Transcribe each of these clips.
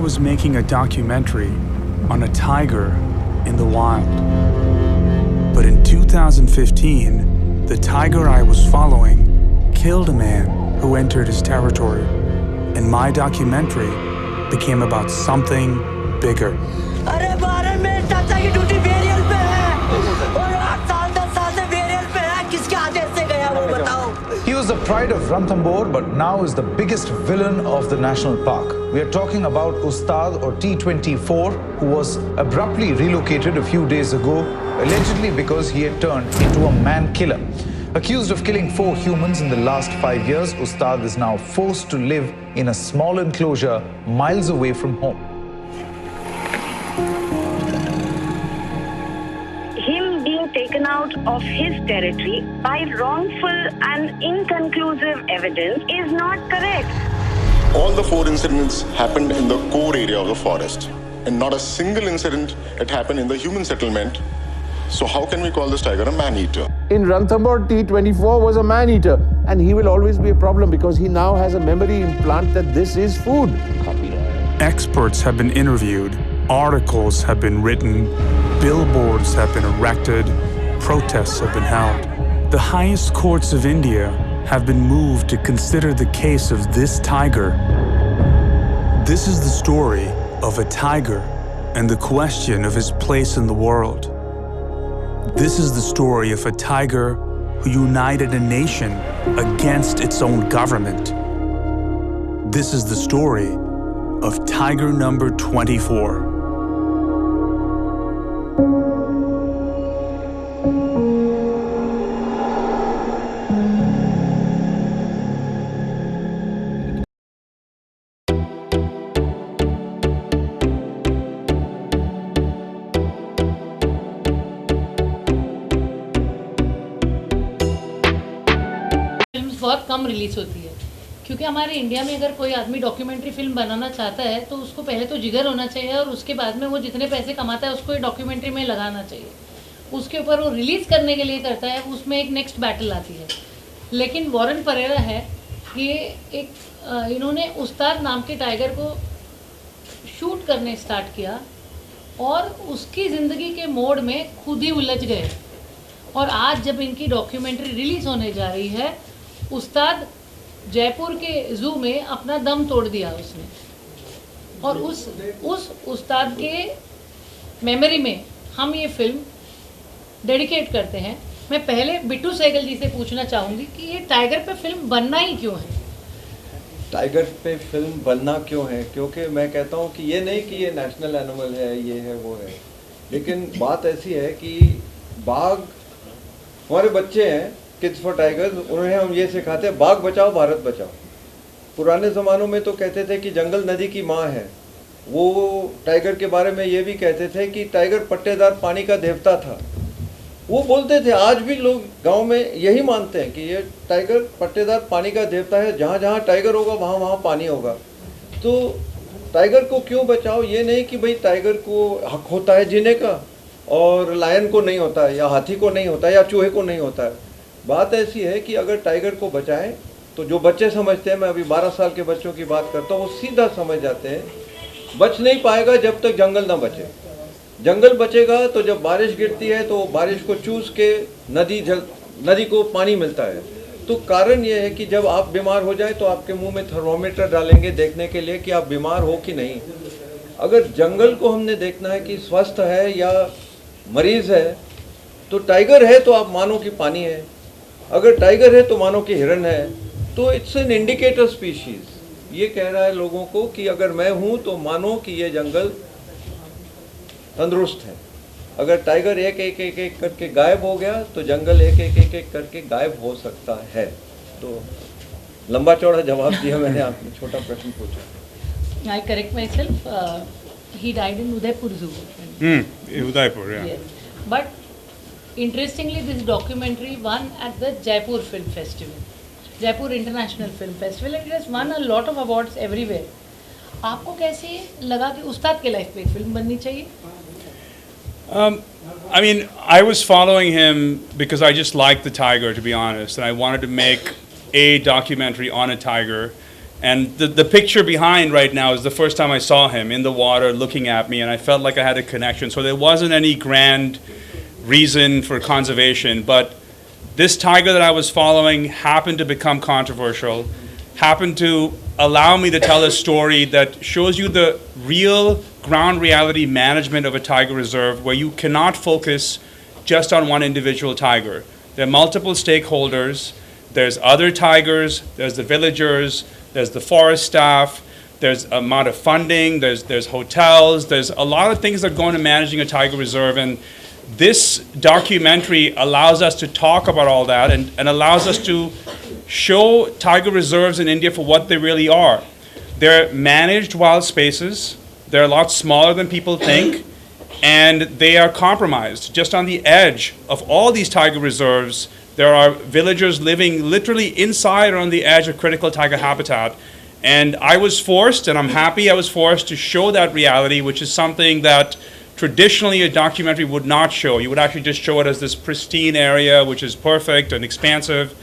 was making a documentary on a tiger in the wild. But in 2015, the tiger I was following killed a man who entered his territory, and my documentary became about something bigger. He was the pride of Ranthambore, but now is the biggest villain of the national park. We are talking about Ustad or T24, who was abruptly relocated a few days ago, allegedly because he had turned into a man-killer. Accused of killing 4 humans in the last 5 years, Ustad is now forced to live in a small enclosure miles away from home. Him being taken out of his territory by wrongful and inconclusive evidence is not correct. All the 4 incidents happened in the core area of the forest, and not a single incident had happened in the human settlement. So how can we call this tiger a man-eater? In Ranthambore, T24 was a man-eater, and he will always be a problem because he now has a memory implant that this is food. Experts have been interviewed, articles have been written, billboards have been erected, protests have been held. The highest courts of India have been moved to consider the case of this tiger. This is the story of a tiger and the question of his place in the world. This is the story of a tiger who united a nation against its own government. This is the story of tiger number 24. बहुत कम release होती है क्योंकि हमारे India में अगर कोई आदमी documentary film बनाना चाहता है तो उसको पहले तो जिगर होना चाहिए और उसके बाद में वो जितने पैसे कमाता है उसको ये डॉक्यूमेंट्री में लगाना चाहिए, उसके ऊपर वो रिलीज़ करने के लिए करता है, उसमें एक नेक्स्ट बैटल आती है। लेकिन वॉरेन परेरा है, ये एक इन्होंने उस्ताद नाम के टाइगर को शूट करने स्टार्ट किया और उसकी ज़िंदगी के मोड़ में खुद ही उलझ गए, और आज जब इनकी डॉक्यूमेंट्री रिलीज़ होने जा रही है, उस्ताद जयपुर के ज़ू में अपना दम तोड़ दिया उसने, और उस उस्ताद के मेमोरी में हम ये फिल्म डेडिकेट करते हैं। मैं पहले बिट्टू सहगल जी से पूछना चाहूँगी कि ये टाइगर पे फिल्म बनना ही क्यों है? टाइगर पे फिल्म बनना क्यों है? क्योंकि मैं कहता हूँ कि ये नहीं कि ये नेशनल एनिमल है, ये है वो है, लेकिन बात ऐसी है कि बाघ हमारे बच्चे हैं, किड्स फॉर टाइगर्स, उन्हें हम ये सिखाते हैं बाघ बचाओ भारत बचाओ। पुराने ज़मानों में तो कहते थे कि जंगल नदी की माँ है, वो टाइगर के बारे में ये भी कहते थे कि टाइगर पट्टेदार पानी का देवता था। वो बोलते थे, आज भी लोग गांव में यही मानते हैं कि ये टाइगर पट्टेदार पानी का देवता है, जहाँ जहाँ टाइगर होगा वहाँ वहाँ पानी होगा। तो टाइगर को क्यों बचाओ? ये नहीं कि भाई टाइगर को हक होता है जीने का और लायन को नहीं होता है, या हाथी को नहीं होता है, या चूहे को नहीं होता है। बात ऐसी है कि अगर टाइगर को बचाएं तो जो बच्चे समझते हैं, मैं अभी 12 साल के बच्चों की बात करता हूँ, वो सीधा समझ जाते हैं, बच नहीं पाएगा जब तक जंगल ना बचे। जंगल बचेगा तो जब बारिश गिरती है तो बारिश को चूस के नदी को पानी मिलता है। तो कारण ये है कि जब आप बीमार हो जाए तो आपके मुंह में थर्मोमीटर डालेंगे देखने के लिए कि आप बीमार हो कि नहीं। अगर जंगल को हमने देखना है कि स्वस्थ है या मरीज़ है, तो टाइगर है तो आप मानो कि पानी है, अगर टाइगर है तो मानो कि हिरन है। तो इट्स एन इंडिकेटर स्पीशीज़। ये कह रहा है लोगों को कि अगर मैं हूँ तो मानो कि ये जंगल तंदुरुस्त है। अगर टाइगर एक एक एक एक करके गायब हो गया तो जंगल एक एक एक एक करके गायब हो सकता है। तो लंबा चौड़ा जवाब दिया मैंने, आपने छोटा प्रश्न पूछा। I correct myself. He died in Udaipur Zoo. Udaipur, yeah. Yes. But interestingly, this documentary won at the Jaipur Film Festival, Jaipur International Film Festival, and it has won a lot of awards everywhere. आपको कैसे लगा कि उस्ताद के life पे एक film बननी चाहिए? I mean, I was following him because I just liked the tiger, to be honest, and I wanted to make a documentary on a tiger. And the picture behind right now is the first time I saw him in the water looking at me, and I felt like I had a connection. So there wasn't any grand reason for conservation, but this tiger that I was following happened to become controversial, happened to allow me to tell a story that shows you the real ground reality management of a tiger reserve, where you cannot focus just on one individual tiger. There are multiple stakeholders. There's other tigers, there's the villagers, there's the forest staff, there's a amount of funding, there's hotels, there's a lot of things that go into managing a tiger reserve, and this documentary allows us to talk about all that and allows us to show tiger reserves in India for what they really are. They're managed wild spaces, they're a lot smaller than people think, and they are compromised. Just on the edge of all these tiger reserves, there are villagers living literally inside or on the edge of critical tiger habitat. And I was forced, and I'm happy I was forced to show that reality, which is something that traditionally a documentary would not show. You would actually just show it as this pristine area, which is perfect and expansive.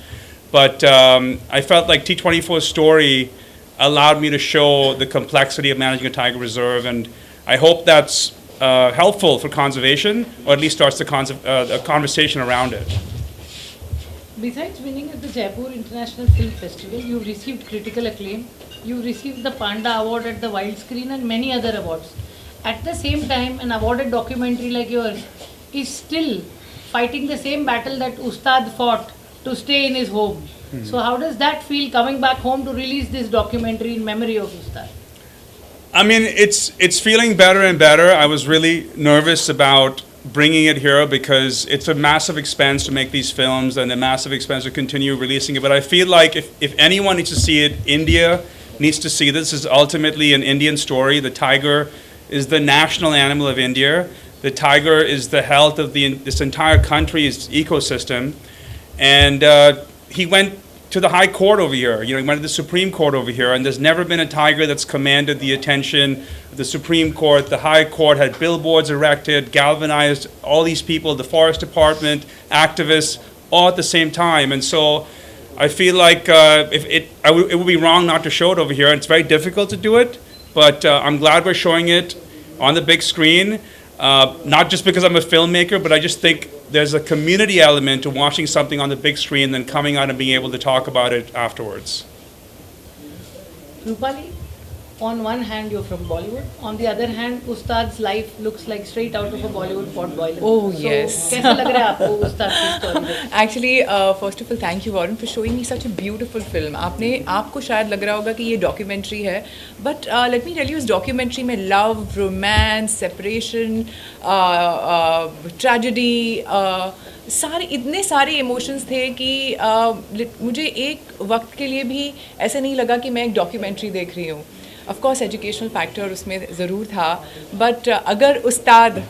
But I felt like T24's story allowed me to show the complexity of managing a tiger reserve, and I hope that's helpful for conservation, or at least starts a conversation around it. Besides winning at the Jaipur International Film Festival, you've received critical acclaim, you've received the Panda Award at the Wild Screen and many other awards. At the same time, an awarded documentary like yours is still fighting the same battle that Ustad fought to stay in his home. So how does that feel, coming back home to release this documentary in memory of Ustad? I mean, it's feeling better and better. I was really nervous about bringing it here because it's a massive expense to make these films and a massive expense to continue releasing it. But I feel like if anyone needs to see it, India needs to see this. This is ultimately an Indian story. The tiger is the national animal of India. The tiger is the health of this entire country's ecosystem. And he went to the High Court over here. He went to the Supreme Court over here, and there's never been a tiger that's commanded the attention of the Supreme Court. The High Court had billboards erected, galvanized all these people, the Forest Department, activists, all at the same time. And so I feel like it would be wrong not to show it over here. And it's very difficult to do it, but I'm glad we're showing it on the big screen. Not just because I'm a filmmaker, but I just think there's a community element to watching something on the big screen than coming out and being able to talk about it afterwards. Rupali, on one hand you're from Bollywood, on the other hand Ustad's life looks like straight out of a Bollywood pot boiler. Oh, so, yes. कैसा लग रहा है आपको Ustad की story? Actually, first of all, thank you Warren for showing me such a beautiful film. आपको शायद लग रहा होगा कि ये documentary है, but let me tell you, इस documentary में love, romance, separation, tragedy, इतने सारे इमोशंस थे कि मुझे एक वक्त के लिए भी ऐसा नहीं लगा कि मैं एक डॉक्यूमेंट्री देख रही हूँ. ऑफ कोर्स एजुकेशनल फैक्टर उसमें ज़रूर था, बट अगर उस्ताद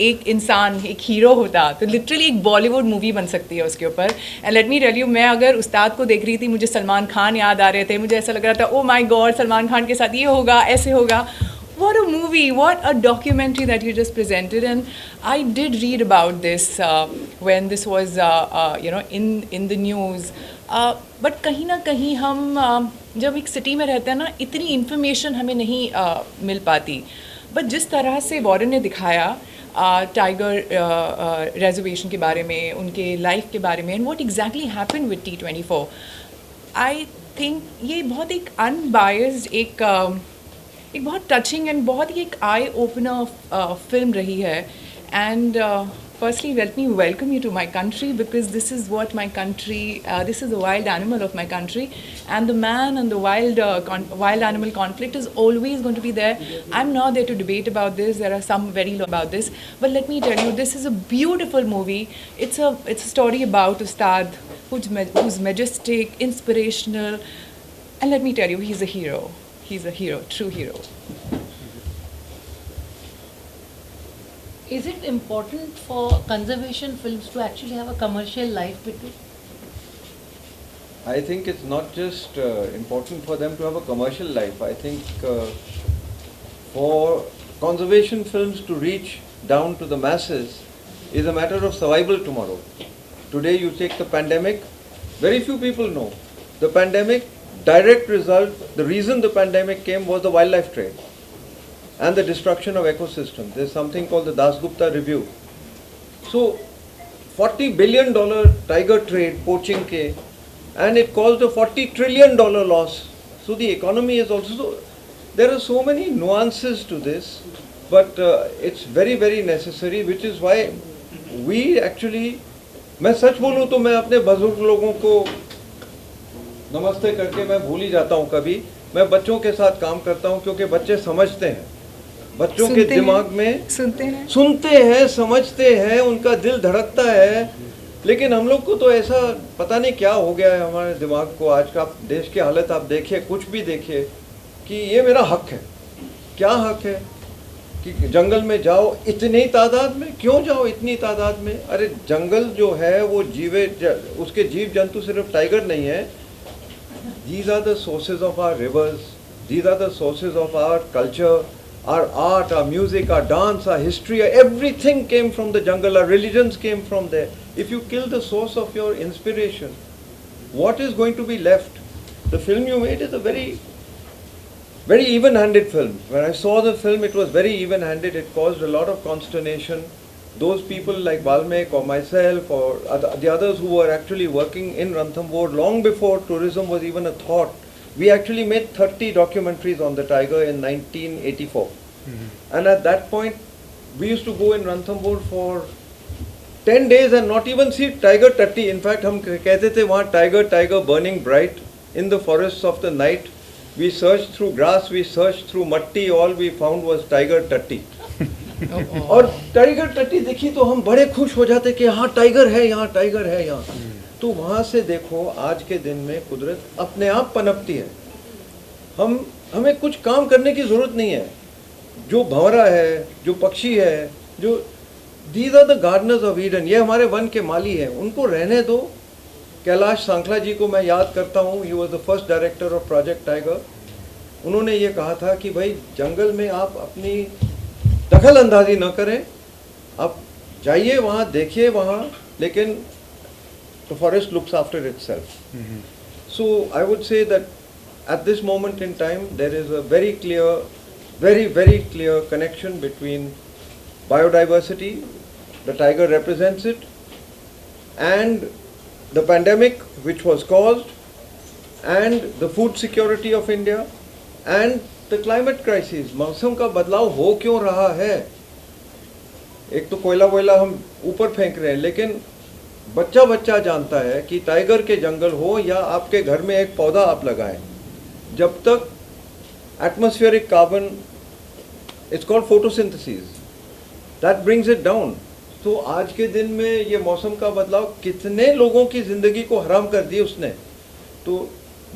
एक इंसान, एक हीरो होता तो लिटरली एक बॉलीवुड मूवी बन सकती है उसके ऊपर. And let me tell you, मैं अगर उस्ताद को देख रही थी, मुझे सलमान खान याद आ रहे थे, मुझे ऐसा लग रहा था oh my God, Salman Khan के साथ ये होगा, ऐसे होगा. What a movie, what a documentary that you just presented. And I did read about this when this was in the news. But कहीं ना कहीं हम जब एक सिटी में रहते हैं ना, इतनी इन्फॉर्मेशन हमें नहीं मिल पाती. बट जिस तरह से वॉरेन ने दिखाया टाइगर रिजर्वेशन के बारे में, उनके लाइफ के बारे में, and what exactly happened with T24, I think ये बहुत एक अनबायस्ड, एक बहुत टचिंग एंड बहुत ही एक आई ओपनर फिल्म रही है. And firstly, let me welcome you to my country, because this is what my country, this is the wild animal of my country, and the man and the wild animal conflict is always going to be there. I'm not there to debate about this. There are some very low about this, but let me tell you, this is a beautiful movie. It's a story about Ustad, who's majestic, inspirational, and let me tell you, he's a hero. He's a hero, true hero. Is it important for conservation films to actually have a commercial life, Bittu? I think it's not just important for them to have a commercial life. I think for conservation films to reach down to the masses is a matter of survival tomorrow. Today you take the pandemic, very few people know. The pandemic direct result, the reason the pandemic came was the wildlife trade and the destruction of ecosystems. There's something called the Dasgupta Review. So $40 billion tiger trade, poaching ke, and it caused a $40 trillion loss. So the economy is also, there are so many nuances to this, but it's very, very necessary, which is why we actually, मैं सच बोलूँ तो मैं अपने बुजुर्ग लोगों को नमस्ते करके मैं भूल ही जाता हूँ कभी. मैं बच्चों के साथ काम करता हूँ क्योंकि बच्चे समझते हैं, बच्चों के दिमाग में सुनते हैं, समझते हैं, उनका दिल धड़कता है. लेकिन हम लोग को तो ऐसा पता नहीं क्या हो गया है हमारे दिमाग को. आज का देश की हालत आप देखिए, कुछ भी देखिए, कि ये मेरा हक है. क्या हक है कि जंगल में जाओ इतनी तादाद में? क्यों जाओ इतनी तादाद में? अरे जंगल जो है वो उसके जीव जंतु सिर्फ टाइगर नहीं है. These are the sources of our rivers. These are the sources of our culture, our art, our music, our dance, our history. Everything came from the jungle. Our religions came from there. If you kill the source of your inspiration, what is going to be left? The film you made is a very, very even-handed film. When I saw the film, it was very even-handed. It caused a lot of consternation. Those people like Valmek or myself or the others who were actually working in Ranthambore long before tourism was even a thought, we actually made 30 documentaries on the tiger in 1984. And at that point, we used to go in Ranthambore for 10 days and not even see tiger tatti. In fact, हम कहते थे वहाँ tiger burning bright in the forests of the night. We searched through grass, we searched through matti, all we found was tiger tatti. और tiger टट्टी देखी तो हम बड़े खुश हो जाते कि यहाँ टाइगर है, यहाँ टाइगर है यहाँ. तो वहाँ से देखो आज के दिन में कुदरत अपने आप पनपती है. हमें कुछ काम करने की ज़रूरत नहीं है. जो भंवरा है, जो पक्षी है, जो these are the gardeners of Eden, ये हमारे वन के माली हैं, उनको रहने दो. कैलाश सांखला जी को मैं याद करता हूँ. He was the first director of project tiger. उन्होंने ये कहा था कि भाई जंगल में आप अपनी दखल अंदाजी न करें, आप जाइए वहाँ, देखिए वहाँ, लेकिन the forest looks after itself. So I would say that at this moment in time there is a very clear, very clear connection between biodiversity, the tiger represents it, and the pandemic which was caused, and the food security of India, and the climate crisis. मौसम का बदलाव हो क्यों रहा है? एक तो कोयला वोयला हम ऊपर फेंक रहे हैं, लेकिन बच्चा जानता है कि टाइगर के जंगल हो या आपके घर में एक पौधा आप लगाएं, जब तक atmospheric carbon, it's called photosynthesis, that brings it down. तो आज के दिन में ये मौसम का बदलाव कितने लोगों की ज़िंदगी को हराम कर दी उसने. तो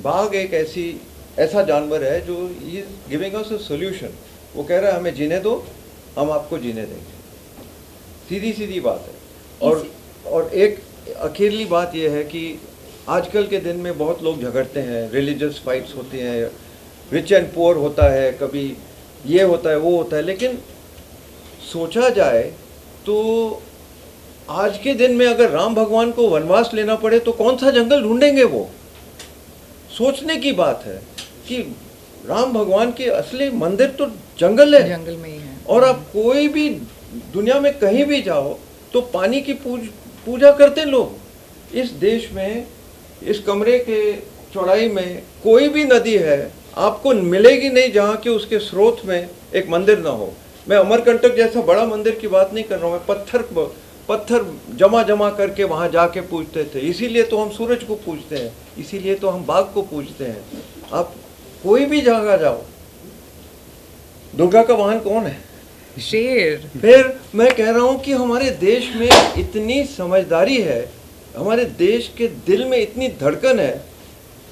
बाघ एक ऐसा जानवर है जो is giving us a solution. वो कह रहा है हमें जीने दो, हम आपको जीने देंगे. सीधी बात है. और एक अकेली बात यह है कि आजकल के दिन में बहुत लोग झगड़ते हैं, रिलीजियस फाइट्स होती हैं, रिच एंड पुअर होता है, कभी ये होता है वो होता है. लेकिन सोचा जाए तो आज के दिन में अगर राम भगवान को वनवास लेना पड़े तो कौन सा जंगल ढूंढेंगे? वो सोचने की बात है कि राम भगवान के असली मंदिर तो जंगल है, जंगल में ही है. और आप कोई भी दुनिया में कहीं भी जाओ तो पानी की पूजा करते लोग. इस देश में, इस कमरे के चौड़ाई में कोई भी नदी है आपको मिलेगी नहीं जहाँ कि उसके स्रोत में एक मंदिर ना हो. मैं अमरकंटक जैसा बड़ा मंदिर की बात नहीं कर रहा हूँ. मैं पत्थर जमा करके वहाँ जाके पूजते थे. इसीलिए तो हम सूरज को पूजते हैं, इसीलिए तो हम बाघ को पूजते हैं. आप कोई भी जगह जाओ, दुर्गा का वाहन कौन है? शेर. फिर मैं कह रहा हूँ कि हमारे देश में इतनी समझदारी है, हमारे देश के दिल में इतनी धड़कन है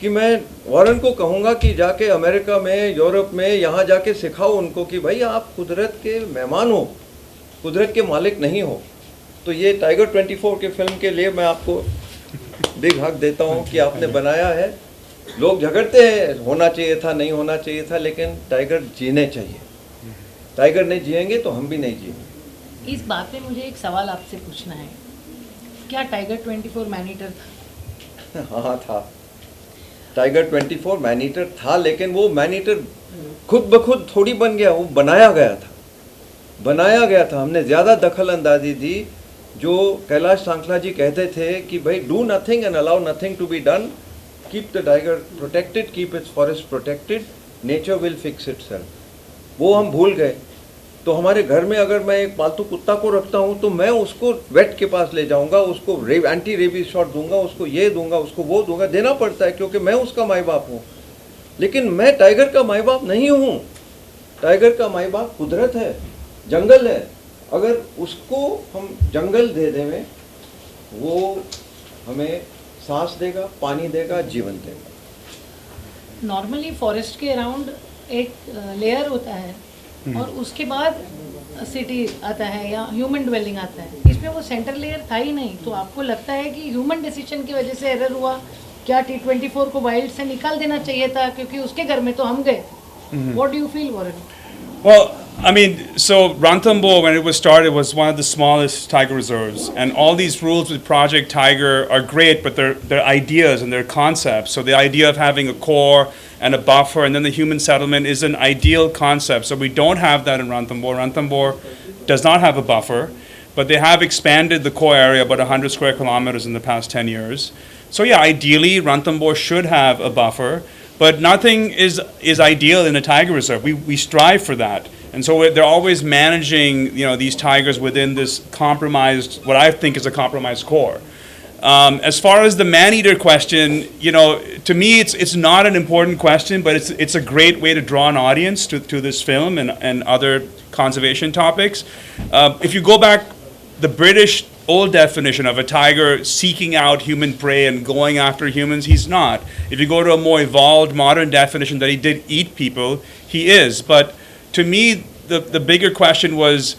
कि मैं वॉरेन को कहूँगा कि जाके अमेरिका में, यूरोप में, यहाँ जाके सिखाओ उनको कि भाई आप कुदरत के मेहमान हो, कुदरत के मालिक नहीं हो. तो ये टाइगर 24 के फिल्म के लिए मैं आपको बिग हक देता हूँ कि आपने बनाया है. लोग झगड़ते हैं, होना चाहिए था, नहीं होना चाहिए था, लेकिन टाइगर जीने चाहिए. टाइगर नहीं जिएंगे तो हम भी नहीं जिएंगे. इस बात में मुझे एक सवाल आपसे पूछना है, क्या टाइगर 24 मैनीटर था? हाँ था. टाइगर 24 मैन ईटर था, लेकिन वो मैन ईटर खुद ब खुद थोड़ी बन गया, वो बनाया गया था। हमने ज़्यादा दखल अंदाजी दी। जो कैलाश सांखला जी कहते थे कि भाई do nothing and allow nothing to be done, keep the tiger protected, keep its forest protected, nature will fix itself, वो हम भूल गए। तो हमारे घर में अगर मैं एक पालतू कुत्ता को रखता हूँ तो मैं उसको वेट के पास ले जाऊँगा, उसको एंटी रेबीज शॉट दूंगा, उसको ये दूंगा, उसको वो दूंगा, देना पड़ता है क्योंकि मैं उसका माई बाप हूँ। लेकिन मैं टाइगर का माई बाप नहीं हूँ। टाइगर का माई बाप कुदरत है, जंगल है। अगर उसको हम जंगल दे दें, वो हमें सांस देगा, पानी देगा, जीवन देगा। नॉर्मली फॉरेस्ट के अराउंड एक लेयर होता है और उसके बाद सिटी आता है या ह्यूमन ड्वेलिंग आता है। इसमें वो सेंटर लेयर था ही नहीं, तो आपको लगता है कि ह्यूमन डिसीजन की वजह से एरर हुआ क्या? T24 को वाइल्ड से निकाल देना चाहिए था क्योंकि उसके घर में तो हम गए। What do you feel, Warren? Well, I mean, so Ranthambore, when it was started, was one of the smallest tiger reserves, and all these rules with Project Tiger are great, but they're ideas and they're concepts. So the idea of having a core and a buffer, and then the human settlement is an ideal concept. So we don't have that in Ranthambore. Ranthambore does not have a buffer, but they have expanded the core area about 100 square kilometers in the past 10 years. So yeah, ideally Ranthambore should have a buffer, but nothing is ideal in a tiger reserve. We strive for that. And so they're always managing, these tigers within this compromised, what I think is a compromised core. As far as the man-eater question, to me it's not an important question, but it's a great way to draw an audience to this film and other conservation topics. If you go back, the British old definition of a tiger seeking out human prey and going after humans, he's not. If you go to a more evolved modern definition that he did eat people, he is. But to me, the bigger question was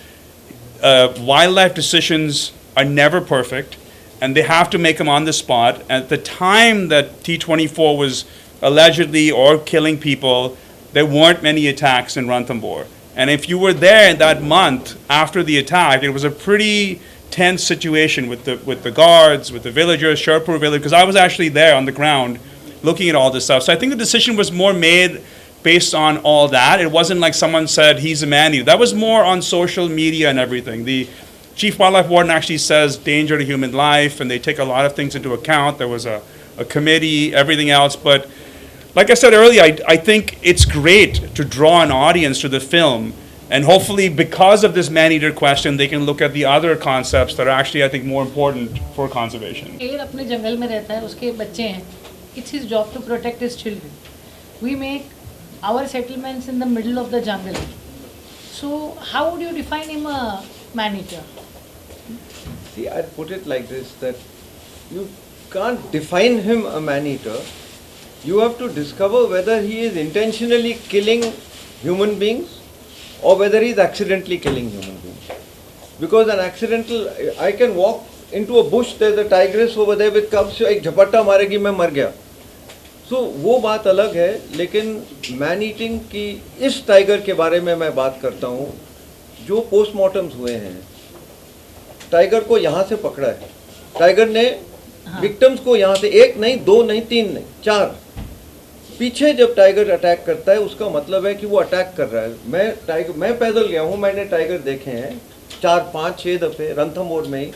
wildlife decisions are never perfect, and they have to make them on the spot. At the time that T24 was allegedly or killing people, there weren't many attacks in Ranthambore. And if you were there that month after the attack, it was a pretty tense situation with the guards, with the villagers, Sherpur village, because I was actually there on the ground looking at all this stuff. So I think the decision was more made based on all that. It wasn't like someone said he's a man-eater. That was more on social media and everything. The chief wildlife warden actually says danger to human life, and they take a lot of things into account. There was a committee, everything else. But like I said earlier, I think it's great to draw an audience to the film. And hopefully, because of this man-eater question, they can look at the other concepts that are actually, I think, more important for conservation. Iyer अपने जंगल में रहता है, उसके बच्चे हैं. It's his job to protect his children. We make our settlements in the middle of the jungle. So, how would you define him a man-eater? See, I'd put it like this, that you can't define him a man-eater. You have to discover whether he is intentionally killing human beings or whether he is accidentally killing human beings. Because an accidental, I can walk into a bush, there's a tigress over there with cubs, एक झपट्टा मारेगी मैं मर गया. So वो बात अलग है, लेकिन मैन ईटिंग की इस टाइगर के बारे में मैं बात करता हूँ. जो पोस्टमार्टम्स हुए हैं, टाइगर को यहाँ से पकड़ा है. टाइगर ने विक्टिम्स को यहाँ से 1 नहीं 2 नहीं 3 नहीं 4 पीछे जब टाइगर अटैक करता है, उसका मतलब है कि वो अटैक कर रहा है. मैं पैदल गया हूँ, मैंने टाइगर देखे हैं 4 5 6 दफे रणथंबोर में ही.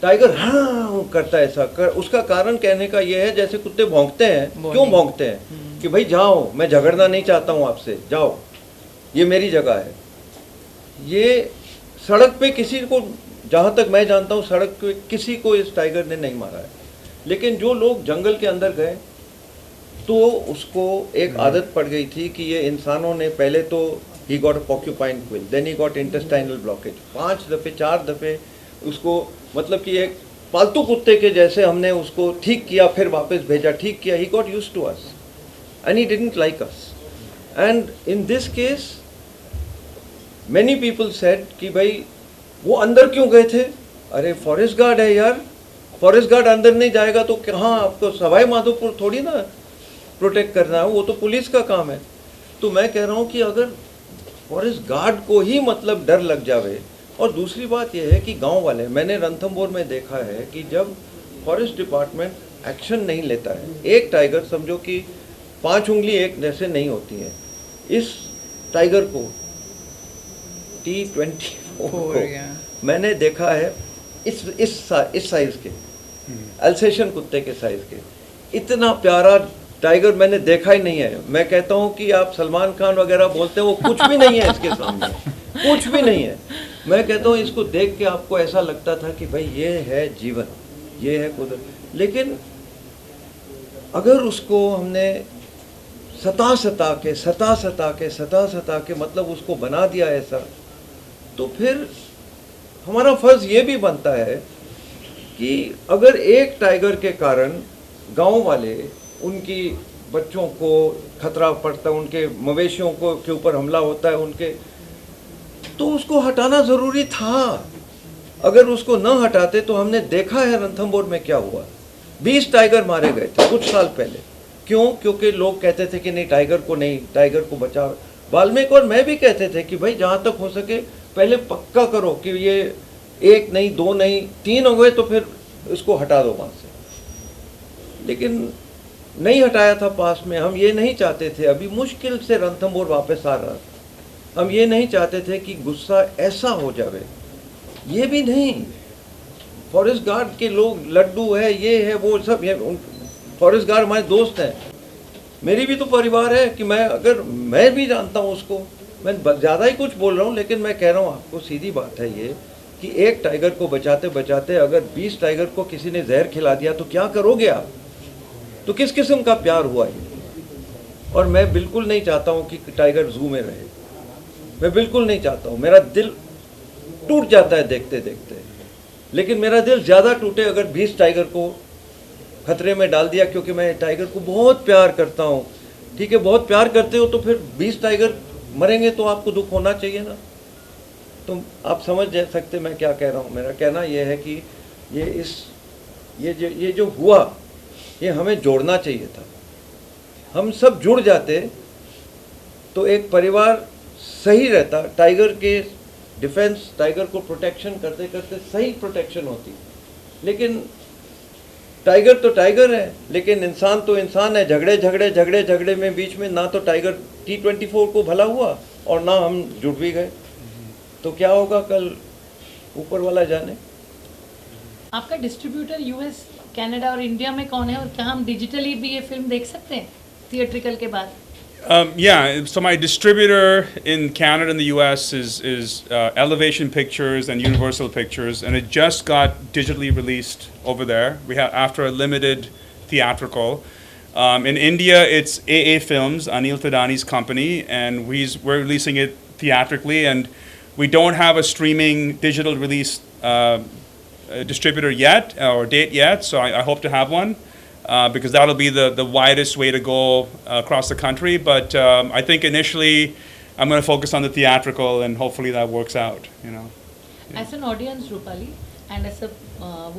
टाइगर हाँ करता है ऐसा कर. उसका कारण कहने का ये है, जैसे कुत्ते भौंकते हैं. क्यों भौंकते हैं? कि भाई जाओ, मैं झगड़ना नहीं चाहता हूँ आपसे, जाओ, ये मेरी जगह है. ये सड़क पे किसी को, जहाँ तक मैं जानता हूँ, सड़क पे किसी को इस टाइगर ने नहीं मारा है. लेकिन जो लोग जंगल के अंदर गए, तो उसको एक आदत पड़ गई थी कि ये इंसानों ने पहले तो he got a porcupine quill, then he got intestinal blockage. 5 दफ़े 4 दफ़े उसको, मतलब कि एक पालतू कुत्ते के जैसे हमने उसको ठीक किया, फिर वापस भेजा, ठीक किया. He got used to us and he didn't like us. And in this case many people said कि भाई वो अंदर क्यों गए थे? अरे फॉरेस्ट गार्ड है यार, फॉरेस्ट गार्ड अंदर नहीं जाएगा तो कहाँ, आपको सवाई माधोपुर थोड़ी ना प्रोटेक्ट करना है, वो तो पुलिस का काम है. तो मैं कह रहा हूँ कि अगर फॉरेस्ट गार्ड को ही मतलब डर लग जावे. और दूसरी बात यह है कि गांव वाले, मैंने रणथंबोर में देखा है कि जब फॉरेस्ट डिपार्टमेंट एक्शन नहीं लेता है, एक टाइगर समझो कि 5 उंगली एक जैसे नहीं होती है, इस टाइगर को T24 को मैंने देखा है इस साइज के, अल्सेशन कुत्ते के साइज के, इतना प्यारा टाइगर मैंने देखा ही नहीं है। मैं कहता हूँ कि आप सलमान खान वगैरह बोलते हैं, वो कुछ भी नहीं है इसके सामने, कुछ भी नहीं है। मैं कहता हूँ इसको देख के आपको ऐसा लगता था कि भाई ये है जीवन, ये है कुदरत। लेकिन अगर उसको हमने सता के मतलब उसको बना दिया ऐसा, तो फिर हमारा फर्ज ये भी बनता है कि अगर एक टाइगर के कारण गांव वाले, उनकी बच्चों को खतरा पड़ता है, उनके मवेशियों को के ऊपर हमला होता है उनके, तो उसको हटाना ज़रूरी था। अगर उसको न हटाते तो हमने देखा है रणथंभौर में क्या हुआ, 20 टाइगर मारे गए थे कुछ साल पहले। क्यों? क्योंकि लोग कहते थे कि नहीं टाइगर को नहीं, टाइगर को बचाओ। वाल्मीकि और मैं भी कहते थे कि भाई जहाँ तक हो सके पहले पक्का करो कि ये 1 नहीं 2 नहीं 3 हो गए तो फिर इसको हटा दो वहाँ से। लेकिन नहीं हटाया था पास में। हम ये नहीं चाहते थे, अभी मुश्किल से रणथंभौर वापस आ रहा था, हम ये नहीं चाहते थे कि गुस्सा ऐसा हो जावे। ये भी नहीं, फॉरेस्ट गार्ड के लोग लड्डू है, ये है वो सब, ये फॉरेस्ट गार्ड हमारे दोस्त हैं, मेरी भी तो परिवार है कि मैं भी जानता हूँ उसको। मैं ज़्यादा ही कुछ बोल रहा हूँ, लेकिन मैं कह रहा हूँ आपको, सीधी बात है ये कि एक टाइगर को बचाते बचाते अगर 20 टाइगर को किसी ने जहर खिला दिया तो क्या करोगे आप? तो किस किस्म का प्यार हुआ ये? और मैं बिल्कुल नहीं चाहता हूँ कि टाइगर जू में रहे, मैं बिल्कुल नहीं चाहता हूँ। मेरा दिल टूट जाता है देखते देखते, लेकिन मेरा दिल ज़्यादा टूटे अगर 20 टाइगर को खतरे में डाल दिया, क्योंकि मैं टाइगर को बहुत प्यार करता हूँ। ठीक है, बहुत प्यार करते हो तो फिर 20 टाइगर मरेंगे तो आपको दुख होना चाहिए ना। तो आप समझ सकते मैं क्या कह रहा हूँ। मेरा कहना यह है कि ये जो हुआ ये हमें जोड़ना चाहिए था। हम सब जुड़ जाते तो एक परिवार सही रहता, टाइगर के डिफेंस, टाइगर को प्रोटेक्शन करते करते सही प्रोटेक्शन होती। लेकिन टाइगर तो टाइगर है, लेकिन इंसान तो इंसान है। झगड़े में बीच में ना तो टाइगर T24 को भला हुआ और ना हम जुड़ भी गए। तो क्या होगा कल, ऊपर वाला जाने। आपका डिस्ट्रीब्यूटर यूएस, कनाडा और इंडिया में कौन है, और क्या हम डिजिटली भी ये फिल्म देख सकते हैं थिएट्रिकल के बाद? Yeah, so my distributor in Canada and the US is Elevation Pictures and Universal Pictures, and it just got digitally released over there. We have after a limited theatrical. In India, it's AA Films, Anil Tadani's company, and we're releasing it theatrically, and we don't have a streaming digital release distributor yet or date yet, so I hope to have one. Because that'll be the widest way to go across the country. But I think initially I'm going to focus on the theatrical, and hopefully that works out, you know. Yeah. As an audience, Rupali, and as a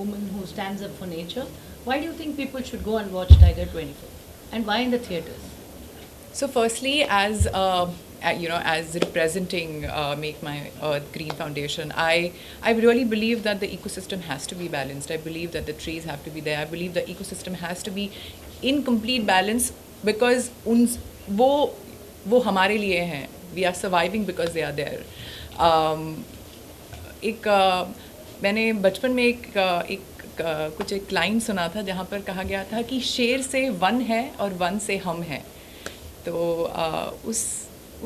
woman who stands up for nature, why do you think people should go and watch Tiger 24? And why in the theatres? So firstly, as as representing Make My Earth Green Foundation, I really believe that the ecosystem has to be balanced. I believe that the trees have to be there. I believe the ecosystem has to be in complete balance, because वो हमारे लिए हैं. We are surviving because they are there. मैंने बचपन में एक line सुना था जहाँ पर कहा गया था कि शेर से वन है और वन से हम हैं. तो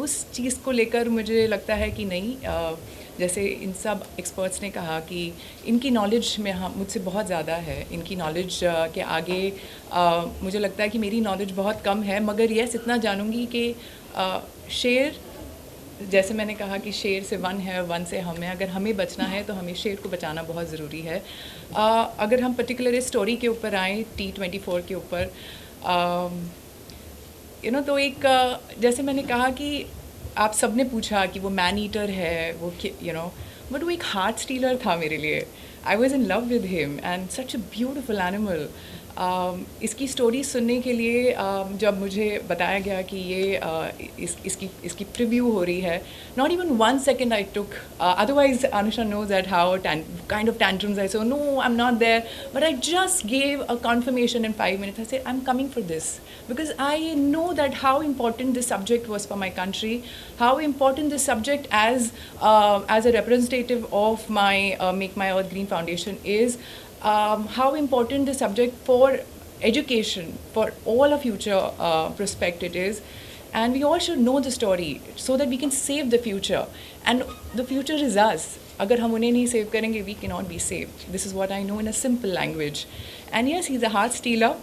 उस चीज़ को लेकर मुझे लगता है कि नहीं, जैसे इन सब एक्सपर्ट्स ने कहा कि इनकी नॉलेज में मुझसे बहुत ज़्यादा है. इनकी नॉलेज के आगे मुझे लगता है कि मेरी नॉलेज बहुत कम है, मगर यस इतना जानूँगी कि शेर, जैसे मैंने कहा कि शेर से वन है, वन से हम है. अगर हमें बचना है तो हमें शेर को बचाना बहुत ज़रूरी है. अगर हम पर्टिकुलर इस स्टोरी के ऊपर आएँ, T24 के ऊपर, तो एक जैसे मैंने कहा कि आप सब ने पूछा कि वो मैन ईटर है, वो बट वो एक हार्ट स्टीलर था मेरे लिए. I was in love with him and such a beautiful animal. इसकी स्टोरी सुनने के लिए जब मुझे बताया गया कि ये इसकी प्रीव्यू हो रही है, not even 1 second I took, otherwise Anusha knows that how kind of tantrums I say, no, I'm not there, but I just gave a confirmation in 5 minutes. I said, I'm coming for this, because I know that how important this subject was for my country, how important this subject as a representative of my Make My Earth Green Foundation is, how important the subject for education, for all our future prospect it is. And we all should know the story so that we can save the future. And the future is us. Agar hum unhe nahi save karenge, we cannot be saved. This is what I know in a simple language. And yes, he's a heart stealer.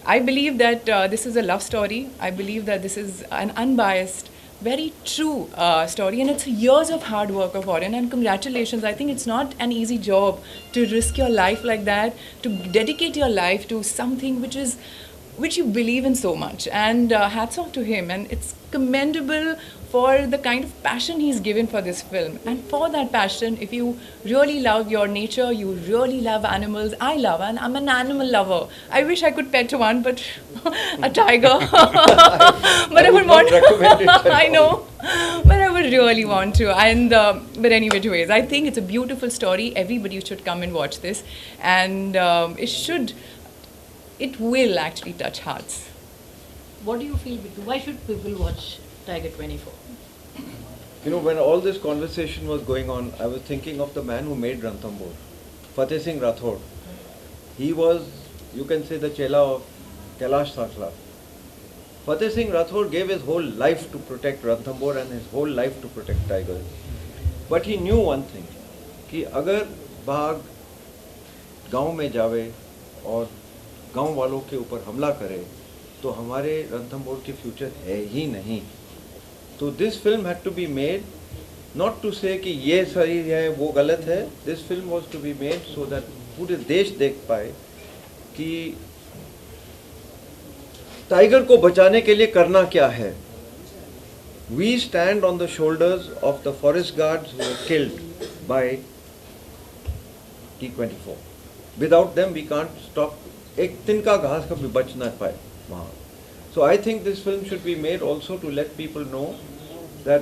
I believe that this is a love story. I believe that this is an unbiased, very true story, and it's years of hard work of Orion, and congratulations. I think it's not an easy job to risk your life like that, to dedicate your life to something which you believe in so much, and hats off to him. And it's commendable for the kind of passion he's given for this film. And for that passion, if you really love your nature, you really love animals, I love, and I'm an animal lover. I wish I could pet one, but a tiger. But I would want I know, but I would really want to. And but anyway, anyways, I think it's a beautiful story. Everybody should come and watch this, and it will actually touch hearts. What do you feel, Bittu? Why should people watch Tiger 24? You know, when all this conversation was going on, I was thinking of the man who made Ranthambore, Fateh Singh Rathod. He was, you can say, the chela of Kailash Sankla. Fateh Singh Rathod gave his whole life to protect Ranthambore and his whole life to protect tigers. But he knew one thing, कि अगर बाघ गांव में जावे और गांव वालों के ऊपर हमला करे तो हमारे रणथंभौर की फ्यूचर है ही नहीं. तो this film had to be made not to say कि ये सही है वो गलत है. This film was to be made so that पूरे देश देख पाए कि टाइगर को बचाने के लिए करना क्या है. We stand on the shoulders of the forest guards who were killed by T24. Without them we can't stop. एक तिनका घास कभी बच ना पाए वहाँ. So I think this film should be made also to let people know that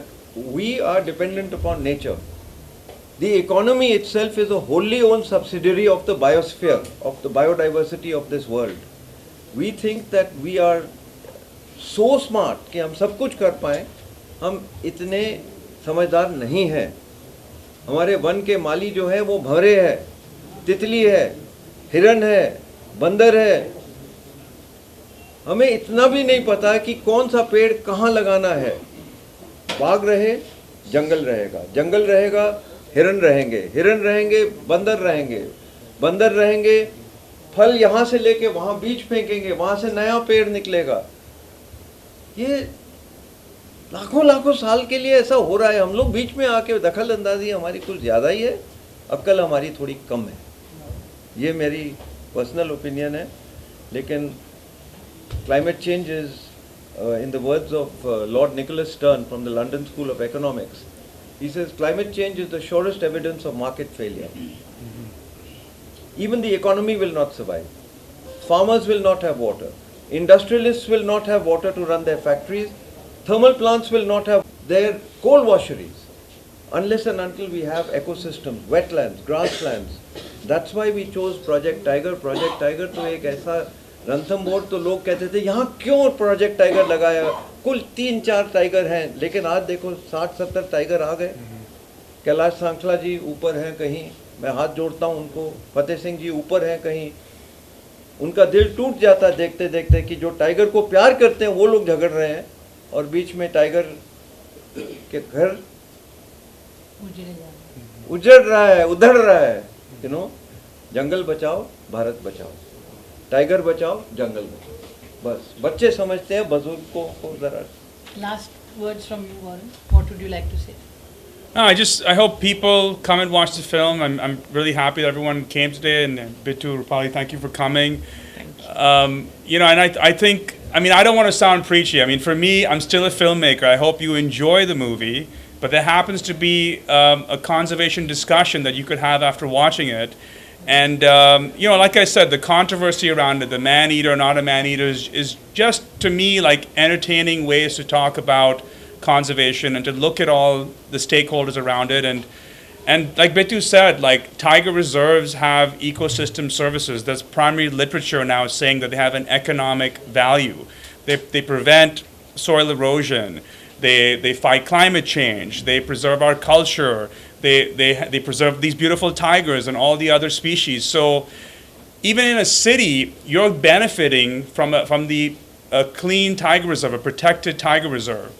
we are dependent upon nature. The economy itself is a wholly owned subsidiary of the biosphere, of the biodiversity of this world. We think that we are so smart कि हम सब कुछ कर पाएं. हम इतने समझदार नहीं हैं. हमारे वन के माली जो है वो भंवरे है, तितली है, हिरन है, बंदर है. हमें इतना भी नहीं पता कि कौन सा पेड़ कहाँ लगाना है. बाघ रहे जंगल रहेगा, जंगल रहेगा हिरन रहेंगे, हिरन रहेंगे बंदर रहेंगे, बंदर रहेंगे फल यहाँ से लेके वहाँ बीज फेंकेंगे, वहाँ से नया पेड़ निकलेगा. ये लाखों लाखों साल के लिए ऐसा हो रहा है. हम लोग बीच में आके दखल अंदाजी हमारी कुछ ज़्यादा ही है, अक्ल हमारी थोड़ी कम है. ये मेरी पर्सनल ओपिनियन है. लेकिन climate change is, in the words of Lord Nicholas Stern from the London School of Economics, he says climate change is the surest evidence of market failure. Even the economy will not survive. Farmers will not have water. Industrialists will not have water to run their factories. Thermal plants will not have their coal washeries unless and until we have ecosystems, wetlands, grasslands. That's why we chose Project Tiger. Project Tiger तो एक ऐसा रणथंभौर तो लोग कहते थे यहाँ क्यों project tiger लगाया, कुल 3-4 टाइगर हैं. लेकिन आज देखो 60-70 टाइगर आ गए. कैलाश सांखला जी ऊपर हैं कहीं, मैं हाथ जोड़ता हूँ उनको. फतेह सिंह जी ऊपर हैं कहीं. उनका दिल टूट जाता है देखते देखते कि जो टाइगर को प्यार करते हैं वो लोग झगड़ रहे हैं और बीच में टाइगर के घर उजड़ रहा है, उधड़ रहा है. यू नो, जंगल बचाओ भारत बचाओ, टाइगर बचाओ जंगल बचाओ. बस बच्चे समझते हैं, बुजुर्ग को जरा. Last words from you, Warren. What would you like to say? No, I hope people come and watch the film. I'm really happy that everyone came today, and Bittu, Rupali, thank you for coming. You know, and I think, I mean, I don't want to sound preachy. I mean, for me, I'm still a filmmaker. I hope you enjoy the movie, but there happens to be a conservation discussion that you could have after watching it. And, you know, like I said, the controversy around it, the man-eater, not a man-eater, is just, to me, like entertaining ways to talk about conservation and to look at all the stakeholders around it. And like Bittu said, like tiger reserves have ecosystem services. There's primary literature now saying that they have an economic value. They prevent soil erosion. They fight climate change. They preserve our culture. They preserve these beautiful tigers and all the other species. So even in a city, you're benefiting from the clean tiger reserve, a protected tiger reserve.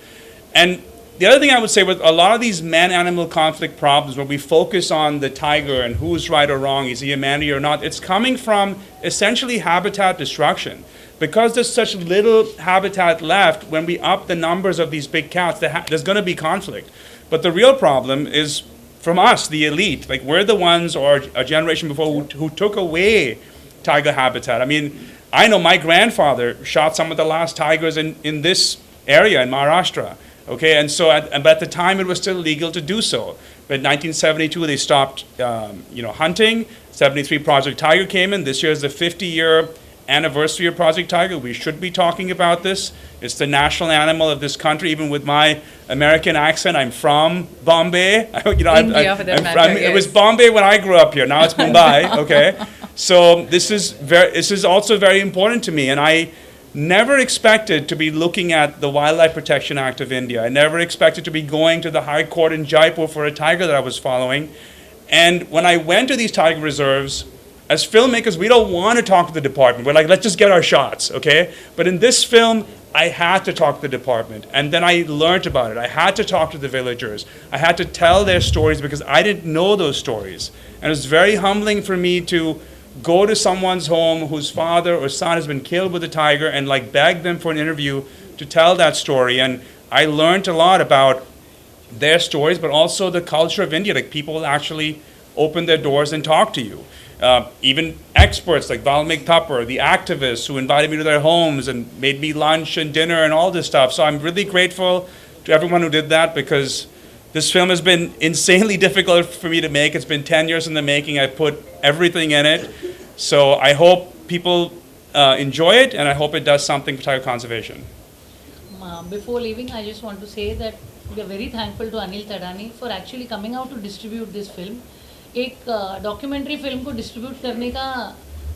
And the other thing I would say with a lot of these man-animal conflict problems where we focus on the tiger and who's right or wrong, is he a man-eater or not, it's coming from essentially habitat destruction. Because there's such little habitat left, when we up the numbers of these big cats, there's going to be conflict. But the real problem is from us, the elite. Like, we're the ones, or a generation before, who took away tiger habitat. I mean, I know my grandfather shot some of the last tigers in this area in Maharashtra. Okay, and so at the time it was still legal to do so. But in 1972 they stopped, hunting. 73 Project Tiger came in. This year is the 50-year anniversary of Project Tiger. We should be talking about this. It's the national animal of this country. Even with my American accent, I'm from Bombay. India, for that matter, It was Bombay when I grew up here. Now it's Mumbai. Okay, so this is also very important to me, and I never expected to be looking at the Wildlife Protection Act of India. I never expected to be going to the High Court in Jaipur for a tiger that I was following. And when I went to these tiger reserves, as filmmakers, we don't want to talk to the department. We're like, let's just get our shots, okay? But in this film, I had to talk to the department. And then I learned about it. I had to talk to the villagers. I had to tell their stories because I didn't know those stories. And it was very humbling for me to go to someone's home whose father or son has been killed with a tiger and like beg them for an interview to tell that story. And I learned a lot about their stories, but also the culture of India. Like, people actually open their doors and talk to you. Even experts like Valmik Thapar, the activists who invited me to their homes and made me lunch and dinner and all this stuff. So I'm really grateful to everyone who did that, because this film has been insanely difficult for me to make. It's been 10 years in the making. I put everything in it. So I hope people enjoy it, and I hope it does something for tiger conservation. Before leaving, I just want to say that we are very thankful to Anil Tadani for actually coming out to distribute this film. एक documentary film को distribute करने का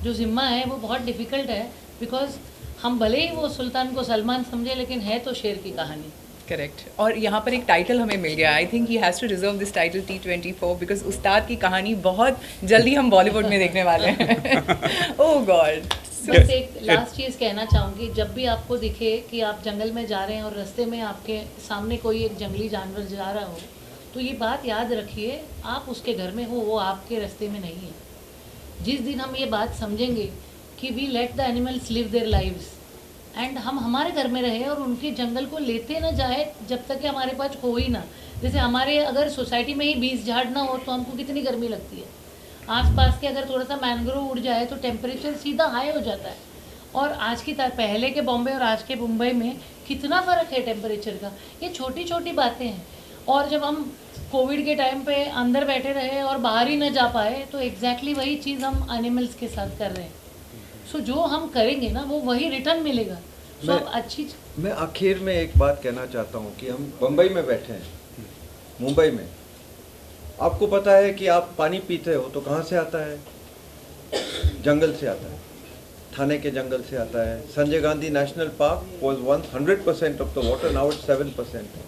जो जिम्मा है वो बहुत difficult है, बिकॉज हम भले ही वो सुल्तान को सलमान समझे, लेकिन है तो शेर की कहानी. करेक्ट. और यहाँ पर एक टाइटल हमें मिल गया. I think he has to reserve this title T24 because Ustad की कहानी बहुत जल्दी हम बॉलीवुड में देखने वाले हैं. ओह गॉड. बस एक लास्ट चीज़ कहना चाहूँगी, जब भी आपको दिखे कि आप जंगल में जा रहे हैं और रास्ते में आपके सामने कोई एक जंगली जानवर जा रहा हो, तो ये बात याद रखिए, आप उसके घर में हो, वो आपके रास्ते में नहीं है. जिस दिन हम ये बात समझेंगे कि we let the animals live their lives, and हम हमारे घर में रहे और उनके जंगल को लेते ना जाए जब तक कि हमारे पास हो ही ना. जैसे हमारे अगर सोसाइटी में ही 20 झाड़ ना हो तो हमको कितनी गर्मी लगती है. आसपास के अगर थोड़ा सा मैंग्रोव उड़ जाए तो टेम्परेचर सीधा हाई हो जाता है. और आज की पहले के बॉम्बे और आज के मुंबई में कितना फ़र्क है टेम्परेचर का. ये छोटी छोटी बातें हैं. और जब हम कोविड के टाइम पे अंदर बैठे रहे और बाहर ही न जा पाए, तो एग्जैक्टली वही चीज़ हम एनिमल्स के साथ कर रहे हैं. सो जो हम करेंगे ना वो वही रिटर्न मिलेगा. मैं आखिर में एक बात कहना चाहता हूँ कि हम बम्बई में बैठे हैं, मुंबई में. आपको पता है कि आप पानी पीते हो तो कहाँ से आता है? जंगल से आता है, थाने के जंगल से आता है. Sanjay Gandhi national park was 100% of the water, now it's 7%.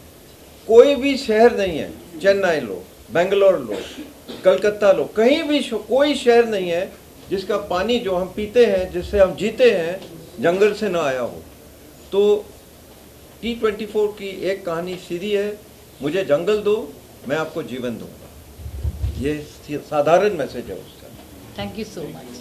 कोई भी शहर नहीं है, चेन्नई लो, बेंगलोर लो, कलकत्ता लो, कहीं भी कोई शहर नहीं है जिसका पानी जो हम पीते हैं, जिससे हम जीते हैं, जंगल से ना आया हो. तो T24 की एक कहानी सीधी है, मुझे जंगल दो, मैं आपको जीवन दूंगा. ये साधारण मैसेज है उसका. Thank you so much.